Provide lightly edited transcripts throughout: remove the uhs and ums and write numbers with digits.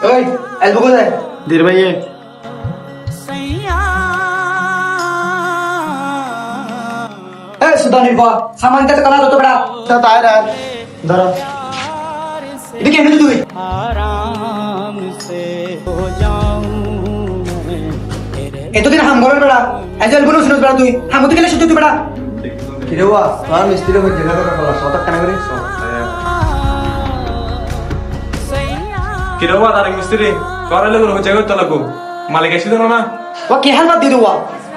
ওই এলবো কোথায় ধীর ভাইয়ে এই সুদানির বা সামান দিতে কানা তো বড়া তা তাই রাখ ধরো এদিকে এনে তুই এতদিন হাম গরর বড়া আজ এলবো নুস বড়া তুই হাম তো গেলে শুধু তুই বড়া কিরে ওয়া তোমার মিস্ত্রি হয়ে দেখা কথা বলা শত কেন করে কিরবা তার মিস্ত্রি করালে কোনো হচ্ছে তো লাগো মালিক এসে দিল না ও কি হাল বাদ দি দেওয়া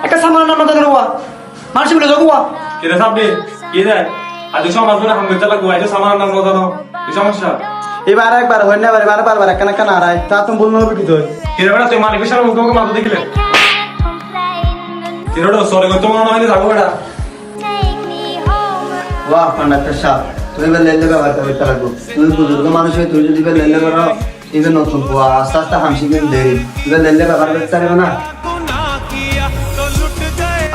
একটা সামান নাম না দেওয়া মানুষ বলে যাবো কিরে সামনে কি রে আজ সমাজ না হাম করতে লাগো আজ সামান নাম কথা দাও এই সমস্যা এবার একবার হয় না এবার বারবার একখানা কেন হারাই তা তুমি বললো হবে কি তুই কিরে বেটা তুই মালিকের সামনে মুখে মুখে মাথা দেখিলে কিরে ওটা সরে করতে মনে হয় যাবো বেটা ওয়া কন্ডাক্টর সাহেব তুমি বেল লেলে ব্যবহার করতে লাগো তুমি বুজুর্গ মানুষ হয়ে তুই যদি বেল লেলে করো ইভেন নতুন পোয়া আস্তে আস্তে হামসি কিন্তু দেরি তুমি লেলে ব্যবহার করতে পারবে না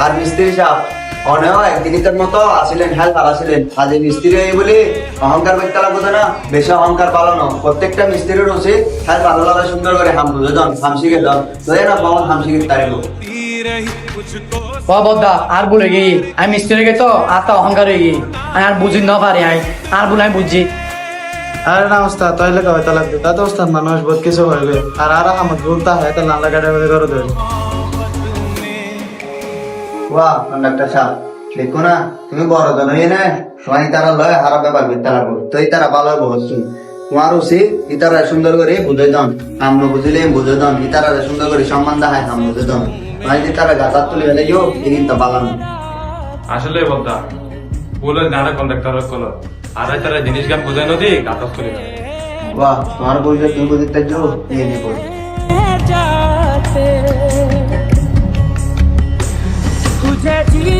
আর মিস্ত্রি সাহেব অনেক একদিনের মতো আসিলেন হেল্পার আসিলেন আজ এই মিস্ত্রি এই বলি অহংকার করতে লাগতো না বেশি অহংকার পালানো প্রত্যেকটা মিস্ত্রির উচিত হেল্প ভালো লাগা সুন্দর করে হাম বুঝে যান হামসি গে যান তো না বহুত হামসি গিয়ে তারিব ও বদ্দা আর বলে গি আমি মিস্ত্রি গে তো আর তো অহংকার হয়ে গি আর বুঝি না পারি আর বলে আমি বুঝছি আরে না ওস্তাদ তাইলে কবে তা লাগবে তা তো ওস্তাদ মানুষ বহুত কিছু হইবে আর আমার বলতা হয় তা লালা গাড়ি মধ্যে করে দেবে ওয়া কন্ডাক্টর সাহেব দেখো না তুমি বড় জন হয়ে না সবাই তারা লয় হারা ব্যাপার করতে লাগবো তো এই তারা ভালো বসছু তোমার উচিত ইতারা সুন্দর করে বুঝে যান আমরা বুঝিলে বুঝে যান ইতারা সুন্দর করে সম্মান দেখায় হাম বুঝে যান মানে যে তারা গাতার তুলে গেলে ইও এদিন তা বালানো আসলে বলতা বলে নানা কন্ডাক্টর কল আর তারা জিনিস গান বুঝাই নদী গাতা চলে গেল ওয়া তোমার বুঝলে তুমি বুঝতে যাও নিয়ে নিয়ে পড়ো तुझे जी